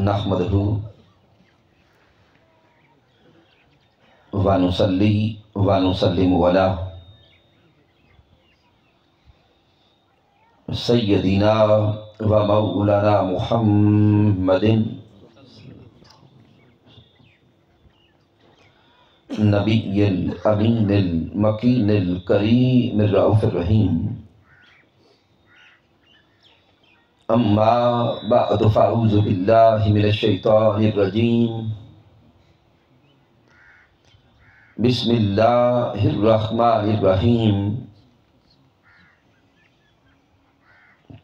नहमदहु व नुसल्ली व नुसल्लिमु अला सय्यदिना व मौलाना मुहम्मदिन नबिय्यिल अमीनिल मकीनिल करीमिर रऊफिर रहीम। अम्मा बअद फ़अऊज़ु बिल्लाहि मिनश शैतानिर रजीम। बिस्मिल्लाहिर रहमानिर रहीम।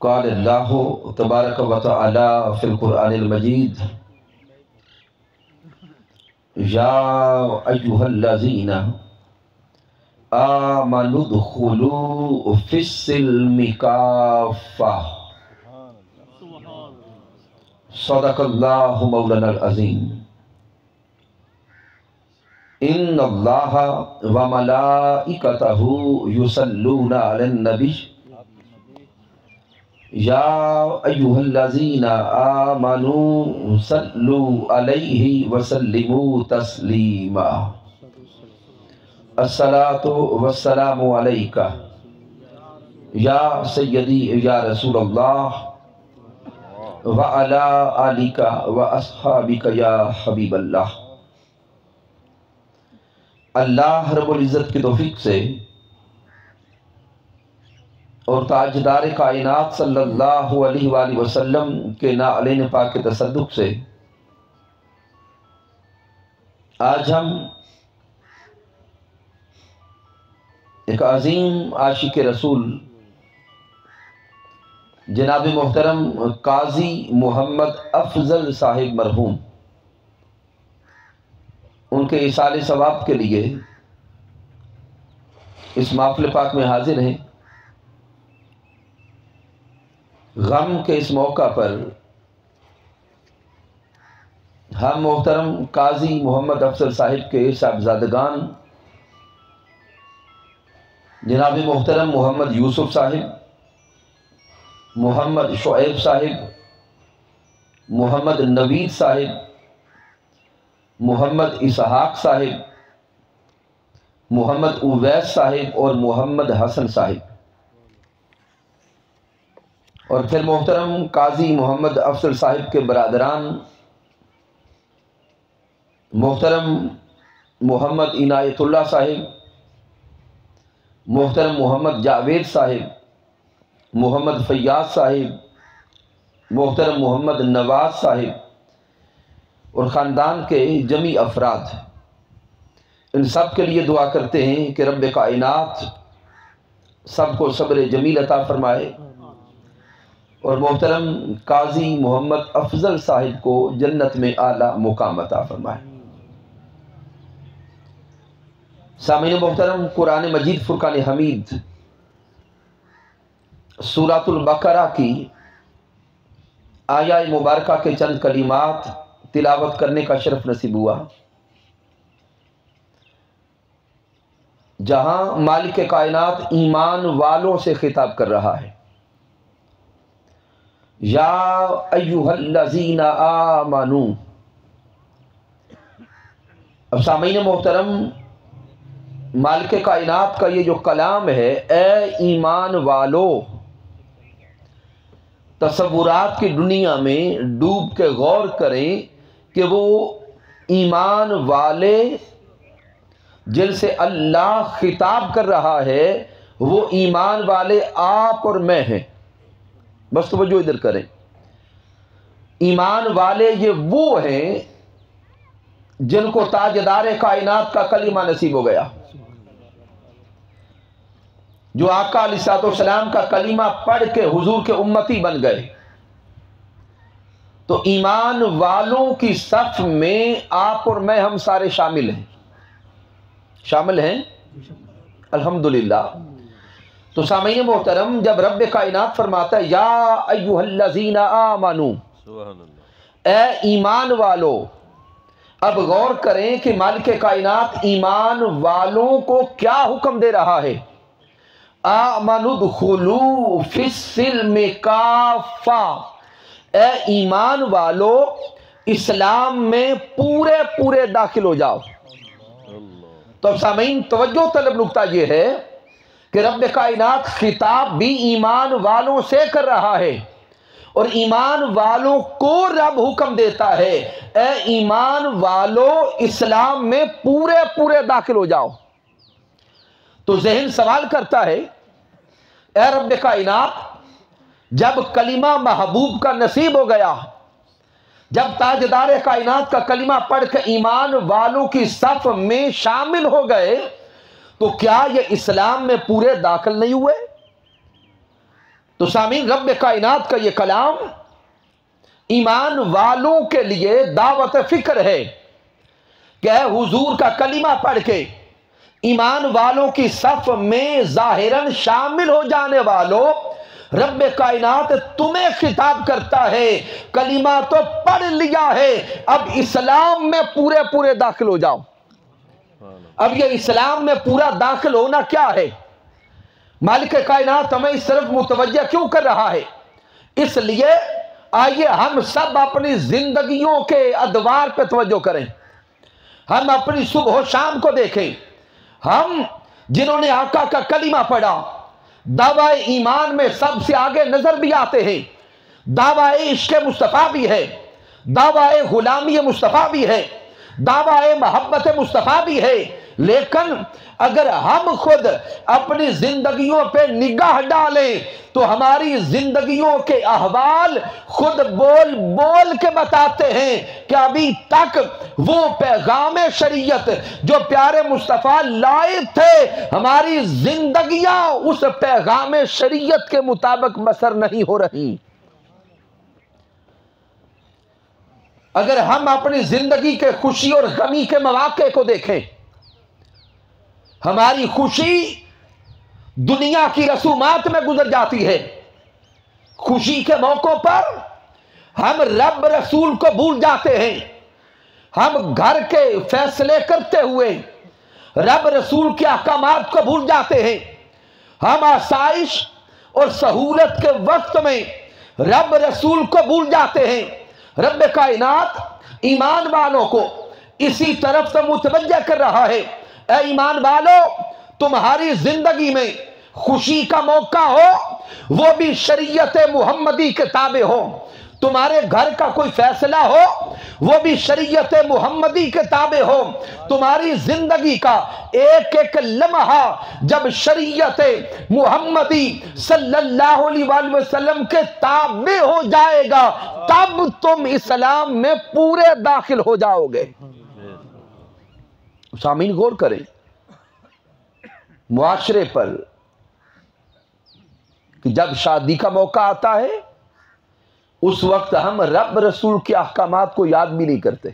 क़ाल अल्लाहु तबारक व तआला फ़िल क़ुरआनिल मजीद या अय्युहल्लज़ीना आमनु दुख़ुलू फ़िस्सिल्मि काफ़्फ़ा। सदक़ल्लाहु मौलानाल अज़ीम। इन्नल्लाहा व मलाइकतहु युसल्लूना अलन नबी या अय्युहल्लज़ीना आमनू सल्लू अलैहि व सल्लिमू तस्लीमा। अस्सलातु वस्सलामु अलैका या सय्यदी या रसूलल्लाह व अला आलिका व अस्हाबिका या हबीबल्लाह। अल्लाह रब्बुल इज़्ज़त की तौफीक से और ताजदार कायनात सल्लल्लाहु अलैहि वसल्लम के नाअलैन पाक के तसद्दुक़ से आज हम एक अजीम आशिक रसूल जनाब मोहतरम काजी मोहम्मद अफजल साहिब मरहूम उनके इसाले सवाब के लिए इस महफ़िल पाक में हाजिर हैं। गम के इस मौका पर हम मोहतरम काजी मोहम्मद अफजल साहिब के साहबजादगान जनाब मोहतरम मोहम्मद यूसुफ साहिब, मोहम्मद शुएब साहिब, मोहम्मद नवीद साहिब, मोहम्मद इसहाक साहिब, मोहम्मद उवैस साहिब और मोहम्मद हसन साहिब और फिर मोहतरम काजी मोहम्मद अफजल साहिब के बरादरान मोहतरम मोहम्मद इनायतुल्लाह साहिब, मोहतरम मोहम्मद जावेद साहिब, मोहम्मद फैयाज साहिब, मोहतरम मोहम्मद नवाज साहिब और ख़ानदान के जमी अफराद, इन सब के लिए दुआ करते हैं कि रब्ब कायनात सबको सब्र जमील अता फरमाए और मोहतरम काजी मोहम्मद अफजल साहिब को जन्नत में आला मुकाम अता फरमाए। सामीन मोहतरम, कुरान मजीद फुरकान हमीद सूरतुल बकरा की आया मुबारका के चंद कलिमात तिलावत करने का शरफ नसीब हुआ, जहां मालिक कायनात ईमान वालों से खिताब कर रहा है। या अय्युहल्लज़ीना आमनू। अब सामीन मोहतरम, मालिक कायनात का ये जो कलाम है, ए ईमान वालो, तसव्वुरात की दुनिया में डूब के गौर करें कि वो ईमान वाले जिनसे अल्लाह खिताब कर रहा है वो ईमान वाले आप और मैं हैं। बस तवज्जो इधर करें, ईमान वाले ये वो हैं जिनको ताजदार कायनात का कलीमा नसीब हो गया, जो आका अलैहिस्सलाम का कलीमा पढ़ के हुजूर के उम्मती बन गए। तो ईमान वालों की सफ में आप और मैं, हम सारे शामिल हैं, शामिल हैं अल्हम्दुलिल्लाह। तो सामीन मोहतरम, जब रब्ब कायनात फरमाता है या अय्युहल्लज़ीना आमनू, ए ईमान वालो, अब गौर करें कि मालिक कायनात ईमान वालों को क्या हुक्म दे रहा है। आमनुदखुलू फिस्सिल्मि काफ़ा, ए ईमान वालो इस्लाम में पूरे पूरे दाखिल हो जाओ। तो अब सामीन तवज्जो तलब नुक्ता यह है कि रब कायनात खिताब भी ईमान वालों से कर रहा है और ईमान वालों को रब हुक्म देता है, ए ईमान वालों इस्लाम में पूरे पूरे दाखिल हो जाओ। तो ज़हन सवाल करता है, ए रब कायनात, जब कलिमा महबूब का नसीब हो गया, जब ताजदार कायनात का कलिमा पढ़ के ईमान वालों की सफ में शामिल हो गए, तो क्या ये इस्लाम में पूरे दाखिल नहीं हुए? तो सामीन रब कायनात का ये कलाम ईमान वालों के लिए दावत फिक्र है कि हुजूर का कलिमा पढ़ के ईमान वालों की सफ में जाहिरन शामिल हो जाने वालों, रब कायनात तुम्हें खिताब करता है, कलिमा तो पढ़ लिया है, अब इस्लाम में पूरे पूरे दाखिल हो जाओ। अब ये इस्लाम में पूरा दाखिल होना क्या है? मालिक कायनात हमें इस तरफ मुतवज्जा क्यों कर रहा है? इसलिए आइए हम सब अपनी जिंदगियों के अदवार पे तवज्जो करें, हम अपनी सुबह शाम को देखें। हम जिन्होंने आका का कलिमा पढ़ा, दावा ईमान में सबसे आगे नजर भी आते हैं, दावा इश्क़ मुस्तफ़ा भी है, दावा गुलामी मुस्तफ़ा भी है, दावा मोहब्बत मुस्तफ़ा भी है। लेकिन अगर हम खुद अपनी जिंदगियों पे निगाह डालें तो हमारी जिंदगियों के अहवाल खुद बोल बोल के बताते हैं कि अभी तक वो पैगाम शरीयत जो प्यारे मुस्तफ़ा लाए थे, हमारी जिंदगियां उस पैगाम शरीयत के मुताबिक बसर नहीं हो रही। अगर हम अपनी जिंदगी के खुशी और गमी के मौके को देखें, हमारी खुशी दुनिया की रसूमात में गुजर जाती है। खुशी के मौकों पर हम रब रसूल को भूल जाते हैं, हम घर के फैसले करते हुए रब रसूल के अहकामात को भूल जाते हैं, हम आसाइश और सहूलत के वक्त में रब रसूल को भूल जाते हैं। रब कायनात ईमान वालों को इसी तरफ से मुतवज्जा कर रहा है, ए ईमान वालों, तुम्हारी जिंदगी में खुशी का मौका हो वो भी शरीयत मुहम्मदी के ताबे हो, तुम्हारे घर का कोई फैसला हो वो भी शरीयत मुहम्मदी के ताबे हो, तुम्हारी जिंदगी का एक एक लम्हा जब शरीयत मुहम्मदी सल्लल्लाहु अलैहि वसल्लम के ताबे हो जाएगा, तब तुम इस्लाम में पूरे दाखिल हो जाओगे। सामीन गौर करें, मुआशरे पर कि जब शादी का मौका आता है उस वक्त हम रब रसूल के अहकामात को याद भी नहीं करते।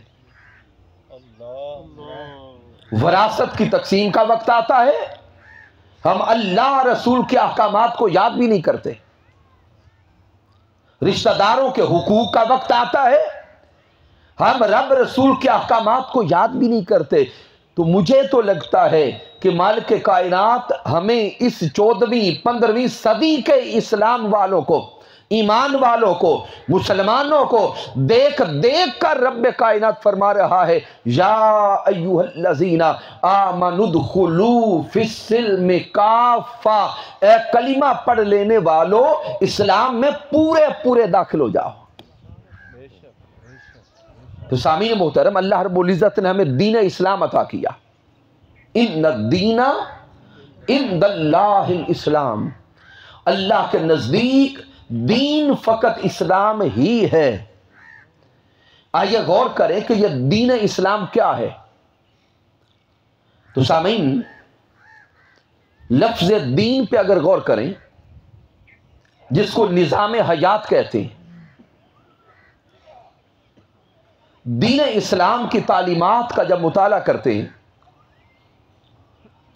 वरासत की तकसीम का वक्त आता है, हम अल्लाह रसूल के अहकामात को याद भी नहीं करते। रिश्तेदारों के हुकूक का वक्त आता है, हम रब रसूल के अहकामात को याद भी नहीं करते। तो मुझे तो लगता है कि मालिक कायनात हमें इस 14वीं 15वीं सदी के इस्लाम वालों को, ईमान वालों को, मुसलमानों को देख देख कर रब कायनात फरमा रहा है, या अय्युहल्लज़ीना आमनुदखुलू फिस्सिल्मि काफ़ा, ए कलिमा पढ़ लेने वालों इस्लाम में पूरे पूरे दाखिल हो जाओ। तो सामीन मोहतरम, अल्लाह रब्बुल इज़्ज़त ने हमें दीन इस्लाम अता किया। इन्ना दीना इंदल्लाहिल इस्लाम, अल्लाह के नजदीक दीन फकत इस्लाम ही है। आइए गौर करें कि यह दीन इस्लाम क्या है। तो सामीन, लफ्ज दीन पे अगर गौर करें, जिसको निज़ाम हयात कहते हैं, दीन इस्लाम की तालीमात का जब मुताला करते हैं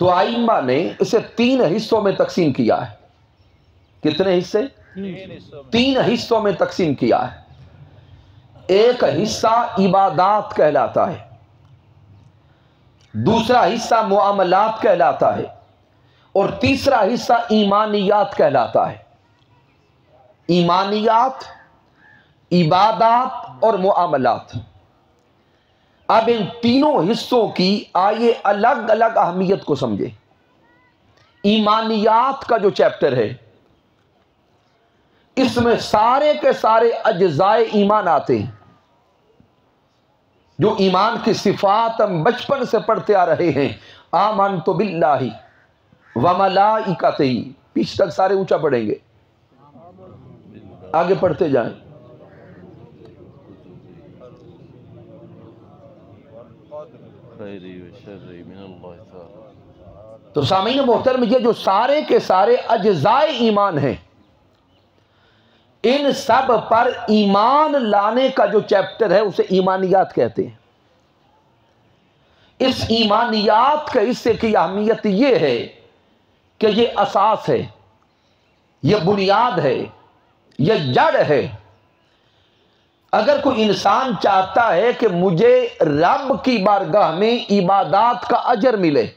तो आइम्मा ने इसे 3 हिस्सों में तकसीम किया है। कितने हिस्से? 3 हिस्सों में तकसीम किया है। एक हिस्सा इबादात कहलाता है, दूसरा हिस्सा मुआमलात कहलाता है और तीसरा हिस्सा ईमानियात कहलाता है। ईमानियात, इबादात और मुआमलात। अब इन तीनों हिस्सों की आइए अलग अलग अहमियत को समझे। ईमानियात का जो चैप्टर है, इसमें सारे के सारे अज्जाए ईमान आते हैं। जो ईमान की सिफात हम बचपन से पढ़ते आ रहे हैं, आमनतु बिल्लाहि व मलाइकतिही, पीछे तक सारे ऊंचा पढ़ेंगे, आगे पढ़ते जाएं। तो सामीन मोहतरम, ये जो सारे के सारे अज्जाए ईमान हैं, इन सब पर ईमान लाने का जो चैप्टर है उसे ईमानियात कहते हैं। इस ईमानियात के हिस्से की अहमियत यह है कि यह असास है, यह बुनियाद है, यह जड़ है। अगर कोई इंसान चाहता है कि मुझे रब की बारगाह में इबादात का अजर मिले,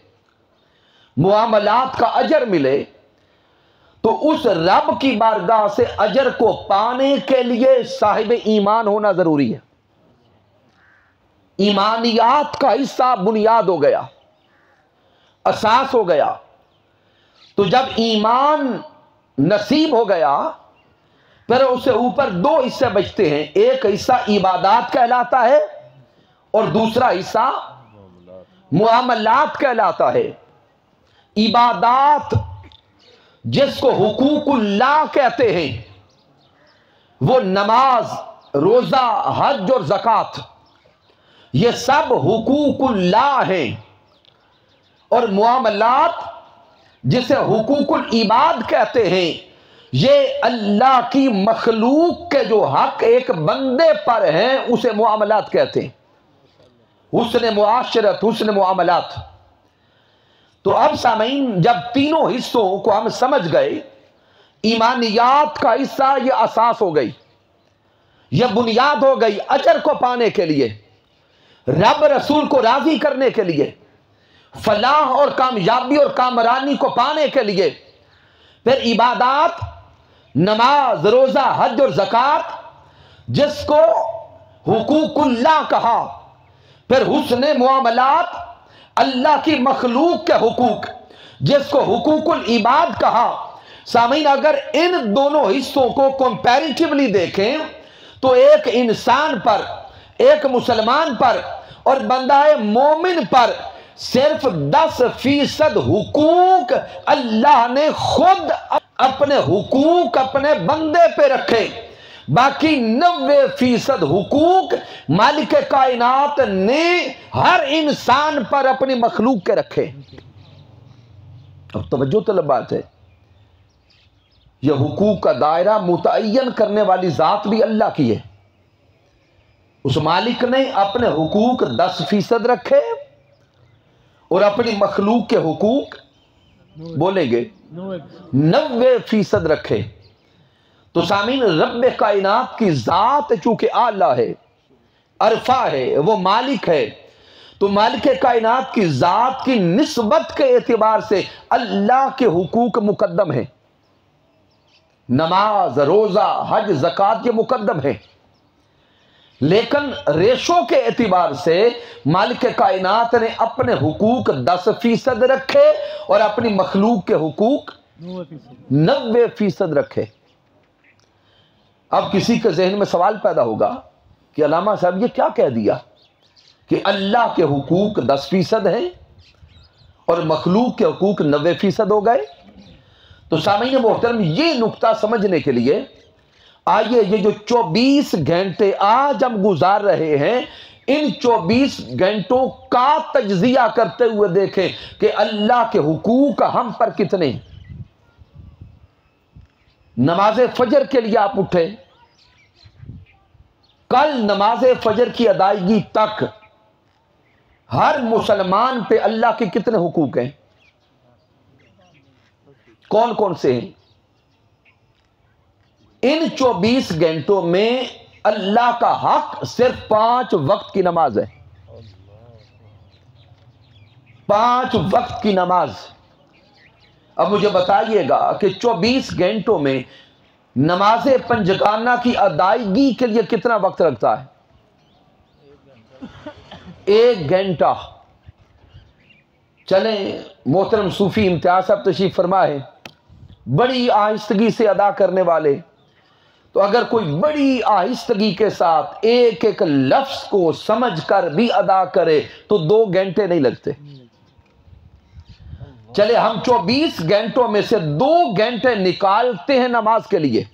मुआमलात का अजर मिले, तो उस रब की बारगाह से अजर को पाने के लिए साहिब ईमान होना जरूरी है। ईमानियात का हिस्सा बुनियाद हो गया, असास हो गया। तो जब ईमान नसीब हो गया, फिर उससे ऊपर दो हिस्से बचते हैं। एक हिस्सा इबादात कहलाता है और दूसरा हिस्सा मुआमलात कहलाता है। इबादात जिसको हुकूकुल्लाह कहते हैं, वो नमाज, रोजा, हज और ज़कात, ये सब हुकूकुल्लाह हैं। और मुआमलात जिसे हुकूकुल इबाद कहते हैं, ये अल्लाह की मखलूक के जो हक एक बंदे पर हैं उसे मुआमलात कहते हैं। हुस्न मुआशरत, हुस्न मुआमलात। तो अब सामीन, जब तीनों हिस्सों को हम समझ गए, ईमानियात का हिस्सा यह असास हो गई, यह बुनियाद हो गई अजर को पाने के लिए, रब रसूल को राजी करने के लिए, फलाह और कामयाबी और कामरानी को पाने के लिए। फिर इबादात, नमाज, रोजा, हज और ज़कात, जिसको हुकूकुल्लाह कहा। फिर हुस्न मुआमलात, अल्लाह की मखलूक के हुकूक, जिसको हुकूकुल इबाद कहा। सामीन, अगर इन दोनों हिस्सों को कंपैरेटिवली देखें तो एक इंसान पर, एक मुसलमान पर और बंदाए मोमिन पर सिर्फ 10% हुकूक अल्लाह ने खुद अपने हुकूक अपने बंदे पे रखे। बाकी 90% हुकूक मालिक कायनात ने हर इंसान पर अपनी मखलूक के रखे। अब तवज्जो तलब बात है, यह हुकूक का दायरा मुतअय्यन करने वाली जात भी अल्लाह की है। उस मालिक ने अपने हुकूक 10% रखे और अपनी मखलूक के हुकूक बोलेंगे 90% रखे। तो सामीन, रब्बे कायनात की जात चूंकि आला है, अरफा है, वो मालिक है, तो मालिक कायनात की जात की निस्बत के एतबार से अल्लाह के हुकूक मुकद्दम है। नमाज, रोजा, हज, ज़कात ये मुकद्दम है। लेकिन रेशो के एतबार से मालिक कायनात ने अपने हुकूक 10% रखे और अपनी मखलूक के हुकूक 90% रखे। अब किसी के जहन में सवाल पैदा होगा कि अल्लामा साहब ये क्या कह दिया कि अल्लाह के हुकूक 10% हैं और मखलूक के हुकूक 90% हो गए। तो सामीन मोहतरम, ये नुक्ता समझने के लिए आइए ये जो 24 घंटे आज हम गुजार रहे हैं, इन 24 घंटों का तज्जिया करते हुए देखें कि अल्लाह के हुकूक हम पर कितने हैं। नमाज फजर के लिए आप उठे, कल नमाज फजर की अदायगी तक हर मुसलमान पे अल्लाह के कितने हुकूक हैं, कौन कौन से हैं? इन 24 घंटों में अल्लाह का हक सिर्फ 5 वक्त की नमाज है। 5 वक्त की नमाज। अब मुझे बताइएगा कि 24 घंटों में नमाज पंजगाना की अदायगी के लिए कितना वक्त लगता है? 1 घंटा चलें। मोहतरम सूफी इम्तियाज साहब तशरीफ फरमा है, बड़ी आहिस्तगी से अदा करने वाले, तो अगर कोई बड़ी आहिस्तगी के साथ एक एक लफ्ज को समझ कर भी अदा करे तो 2 घंटे नहीं लगते। चले हम 24 घंटों में से 2 घंटे निकालते हैं नमाज के लिए,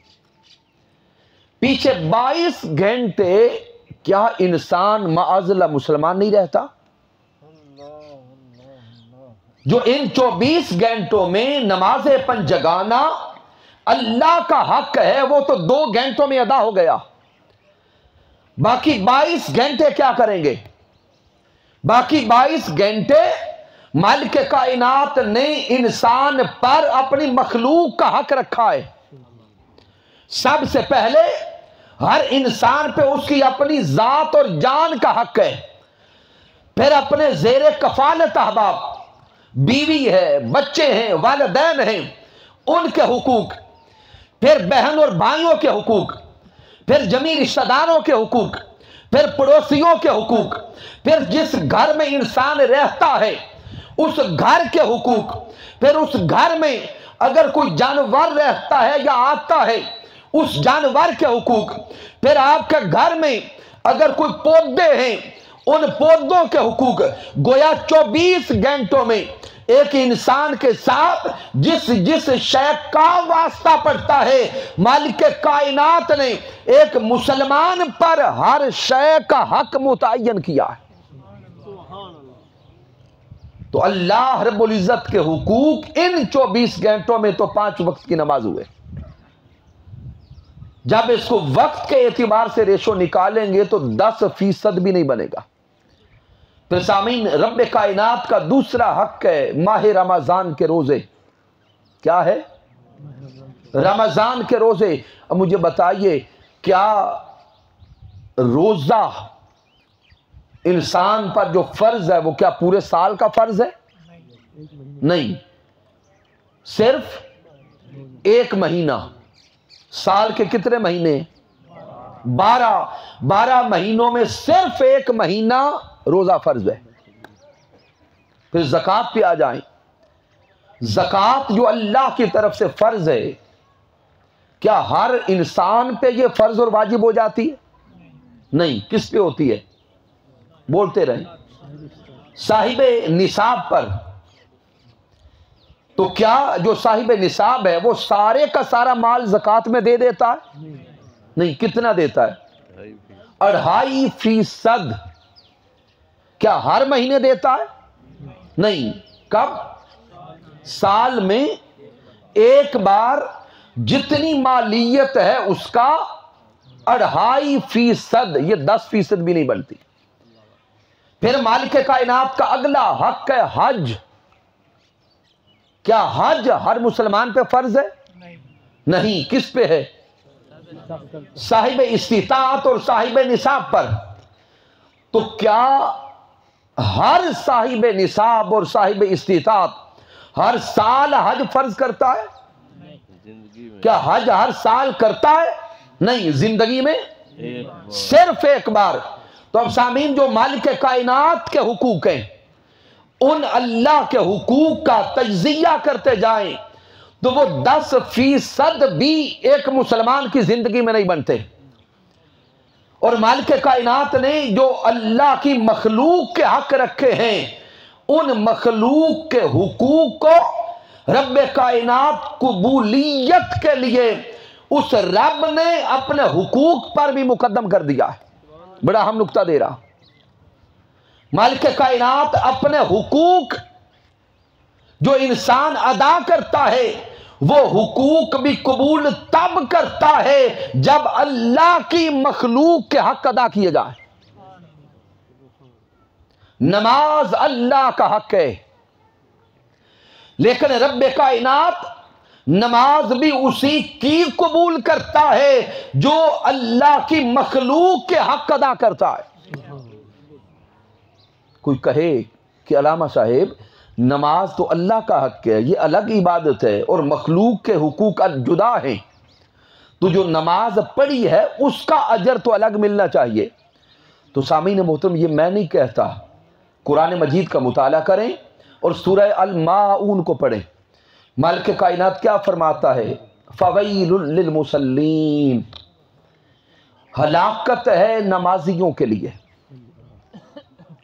पीछे 22 घंटे क्या इंसान माअज़ल्लाह मुसलमान नहीं रहता? जो इन 24 घंटों में नमाज पंजगाना अल्लाह का हक है वो तो 2 घंटों में अदा हो गया, बाकी 22 घंटे क्या करेंगे? बाकी 22 घंटे मालिक कायनात ने इंसान पर अपनी मखलूक का हक रखा है। सबसे पहले हर इंसान पे उसकी अपनी जात और जान का हक है, फिर अपने जेरे कफालत अहबाब, बीवी है, बच्चे हैं, वालिदैन हैं, उनके हुकूक, फिर बहन और भाइयों के हुकूक, फिर जमी रिश्तेदारों के हुकूक, फिर पड़ोसियों के हुकूक, फिर जिस घर में इंसान रहता है उस घर के हुकूक, फिर उस घर में अगर कोई जानवर रहता है या आता है उस जानवर के हुकूक, फिर आपके घर में अगर कोई पौधे हैं उन पौधों के हुकूक। गोया 24 घंटों में एक इंसान के साथ जिस जिस शय का वास्ता पड़ता है मालिक कायनात ने एक मुसलमान पर हर शय का हक मुतय्यन किया है। तो अल्लाह रब्बुल इज्जत के हुकूक इन 24 घंटों में तो 5 वक्त की नमाज हुए। जब इसको वक्त के एतबार से रेशो निकालेंगे तो 10% भी नहीं बनेगा। फिर सामीन, रब्बे कायनात का दूसरा हक है माह रमजान के रोजे। क्या है? रमजान के रोजे। अब मुझे बताइए, क्या रोजा इंसान पर जो फर्ज है वो क्या पूरे साल का फर्ज है? नहीं, सिर्फ 1 महीना। साल के कितने महीने? 12 महीनों में सिर्फ 1 महीना रोजा फर्ज है। फिर ज़कात पे आ जाएं। ज़कात जो अल्लाह की तरफ से फर्ज है, क्या हर इंसान पे ये फर्ज और वाजिब हो जाती है? नहीं। किस पे होती है? बोलते रहे। साहिबे निसाब पर। तो क्या जो साहिबे निसाब है वो सारे का सारा माल ज़कात में दे देता है? नहीं। कितना देता है? 2.5%। क्या हर महीने देता है? नहीं। कब? साल में एक बार जितनी मालियत है उसका 2.5%, ये 10% भी नहीं बनती। फिर मालिक कायनात का अगला हक है हज। क्या हज हर मुसलमान पे फर्ज है? नहीं। किस पे है? साहिब इस्तिताअत और साहिब निसाब पर। तो क्या हर साहिब निसाब और साहिब इस्तिताअत हर साल हज फर्ज करता है? क्या हज हर साल करता है? नहीं। जिंदगी में सिर्फ एक बार। तो अब सामीन, जो मालिक कायनात के हुकूक हैं उन अल्लाह के हुकूक का तज्जिया करते जाएं तो वो 10% भी एक मुसलमान की जिंदगी में नहीं बनते। और मालिक कायनात ने जो अल्लाह की मखलूक के हक रखे हैं उन मखलूक के हुकूक को रब्बे कायनात कबूलियत के लिए उस रब ने अपने हुकूक पर भी मुकद्दम कर दिया है। बड़ा अहम नुक्ता दे रहा। मालिक कायनात अपने हुकूक जो इंसान अदा करता है वो हुकूक भी कबूल तब करता है जब अल्लाह की मखलूक के हक अदा किए जाए। नमाज अल्लाह का हक है, लेकिन रब्बे कायनात नमाज भी उसी की कबूल करता है जो अल्लाह की मखलूक के हक अदा करता है। कोई कहे कि अलामा साहेब नमाज तो अल्लाह का हक है, ये अलग इबादत है और मखलूक के हुकूक जुदा हैं, तो जो नमाज पढ़ी है उसका अजर तो अलग मिलना चाहिए। तो सामीन मोहतरम, ये मैं नहीं कहता, कुरान मजीद का मुताला करें और सूरह अल माऊन को पढ़ें। मालिक कायनात क्या फरमाता है, फवैलुल लिल मुसल्लीन, हलाकत है नमाजियों के लिए,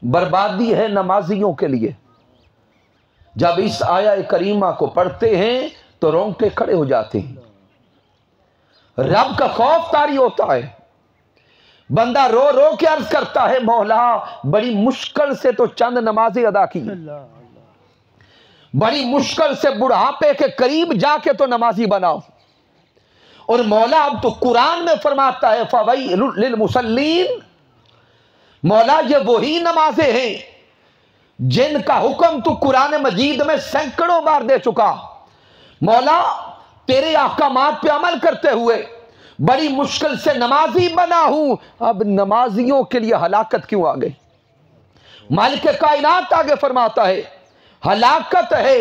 बर्बादी है नमाजियों के लिए। जब इस आया करीमा को पढ़ते हैं तो रोंगटे खड़े हो जाते हैं, रब का खौफ तारी होता है। बंदा रो रो के अर्ज करता है, मौला बड़ी मुश्किल से तो चंद नमाजें अदा की, बड़ी मुश्किल से बुढ़ापे के करीब जाके तो नमाजी बनाओ। और मौला अब तो कुरान में फरमाता है फवैलुल लिल मुसल्लीन, मौला ये वही नमाजें हैं जिनका हुक्म तू कुरान मजीद में सैकड़ों बार दे चुका। मौला तेरे अहकामात पे अमल करते हुए बड़ी मुश्किल से नमाजी बना हूं, अब नमाजियों के लिए हलाकत क्यों आ गई। मालिक कायनात आगे फरमाता है, हलाकत है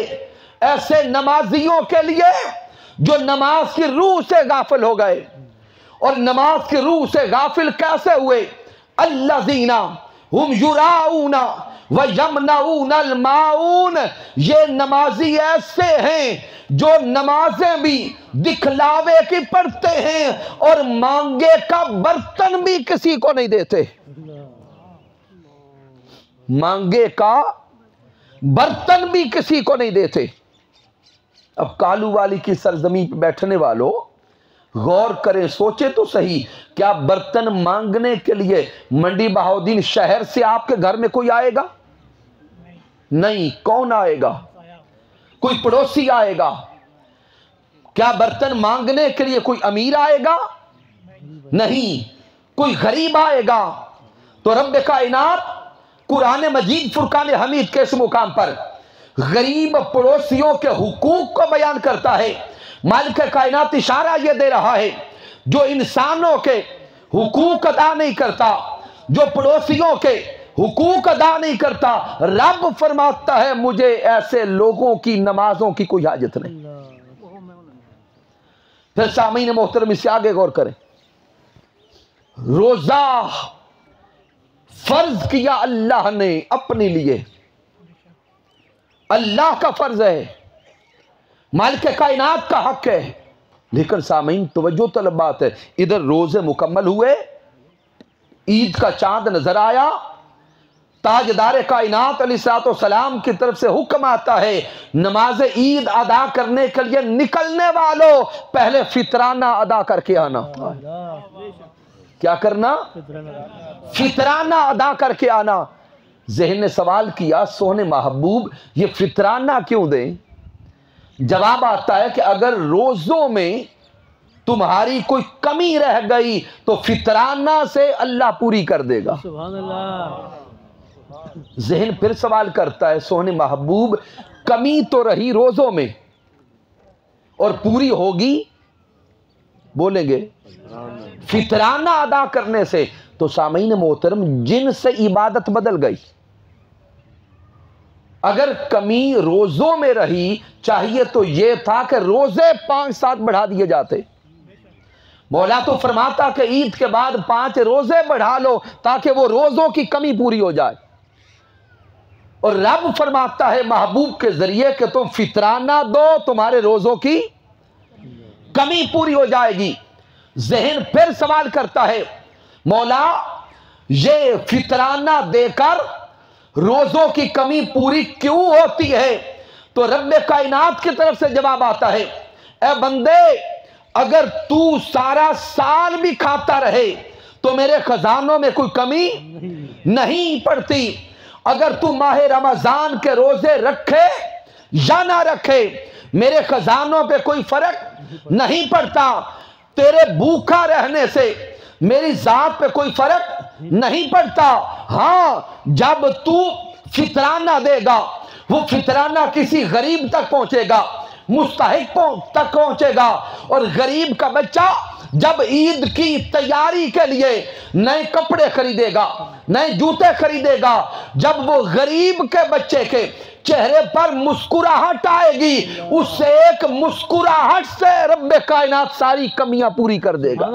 ऐसे नमाजियों के लिए जो नमाज की रूह से गाफिल हो गए। और नमाज की रूह से गाफिल कैसे हुए, अल्लज़ीना हुम युराऊना व यमनऊनल माऊन, ये नमाजी ऐसे हैं जो नमाजें भी दिखलावे की पढ़ते हैं और मांगे का बर्तन भी किसी को नहीं देते, मांगे का बर्तन भी किसी को नहीं देते। अब कालू वाली की सरजमीन पर बैठने वालों, गौर करें, सोचे तो सही, क्या बर्तन मांगने के लिए मंडी बहाउद्दीन शहर से आपके घर में कोई आएगा? नहीं। कौन आएगा? कोई पड़ोसी आएगा। क्या बर्तन मांगने के लिए कोई अमीर आएगा? नहीं। कोई गरीब आएगा। तो रब्बे कायनात कुरान मजीद फुरकान हमीद के इस मुकाम पर गरीब पड़ोसियों के हुकूक को बयान करता है। मालिक कायनात इशारा यह दे रहा है, जो इंसानों के हुकूक अदा नहीं करता, जो पड़ोसियों के हुकूक अदा नहीं करता, रब फरमाता है मुझे ऐसे लोगों की नमाजों की कोई हाजत नहीं। फिर सामीन मोहतरम इससे आगे गौर करें, रोजा फर्ज किया अल्लाह ने अपने लिए, अल्लाह का फर्ज है, मालिक कायनात का हक है। लेकिन सामीन तवज्जो तलब बात है, इधर रोजे मुकम्मल हुए, ईद का चांद नजर आया, ताजदार कायनात अलैहिस्सलाम की तरफ से हुक्म आता है नमाज ईद अदा करने के लिए निकलने वालों पहले फितराना अदा करके आना। क्या करना? फितराना अदा करके आना। ज़हन ने सवाल किया, सोने महबूब ये फितराना क्यों दें? जवाब आता है कि अगर रोजों में तुम्हारी कोई कमी रह गई तो फितराना से अल्लाह पूरी कर देगा। सुभान अल्लाह। ज़हन फिर सवाल करता है, सोने महबूब कमी तो रही रोजों में और पूरी होगी, बोलेंगे फितराना अदा करने से। तो सामीन मोहतरम जिन से इबादत बदल गई। अगर कमी रोजों में रही, चाहिए तो यह था कि रोजे 5-7 बढ़ा दिए जाते। मौला तो फरमाता कि ईद के बाद 5 रोजे बढ़ा लो ताकि वो रोजों की कमी पूरी हो जाए। और रब फरमाता है महबूब के जरिए कि तुम फितराना दो, तुम्हारे रोजों की कमी पूरी हो जाएगी। ज़हन फिर सवाल करता है, मौला ये फितराना देकर रोजों की कमी पूरी क्यों होती है? तो रब्बे कायनात की तरफ से जवाब आता है, ए बंदे अगर तू सारा साल भी खाता रहे तो मेरे खजानों में कोई कमी नहीं पड़ती। अगर तू माह रमजान के रोजे रखे या ना रखे, मेरे खजानों पे कोई फर्क नहीं पड़ता। तेरे भूखा रहने से मेरी जात पे कोई फर्क नहीं पड़ता। हाँ, जब तू फितराना देगा, वो फितराना किसी गरीब तक पहुंचेगा, मुस्तहिक तक पहुंचेगा। और गरीब का बच्चा जब ईद की तैयारी के लिए नए कपड़े खरीदेगा, नए जूते खरीदेगा, जब वो गरीब के बच्चे के चेहरे पर मुस्कुराहट आएगी, उससे एक मुस्कुराहट से रब्बे कायनात सारी कमियां पूरी कर देगा।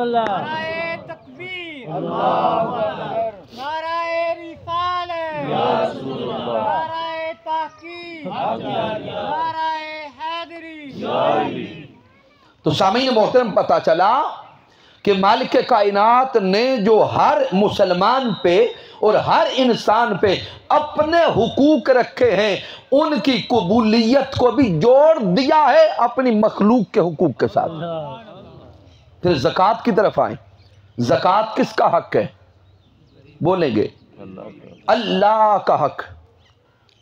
तो सामीन मोहतरम, पता चला कि मालिक कायनात ने जो हर मुसलमान पे और हर इंसान पे अपने हुकूक रखे हैं, उनकी कबूलियत को भी जोड़ दिया है अपनी मखलूक के हुकूक के साथ। फिर ज़कात की तरफ आए। ज़कात किसका हक है? बोलेंगे अल्लाह का हक।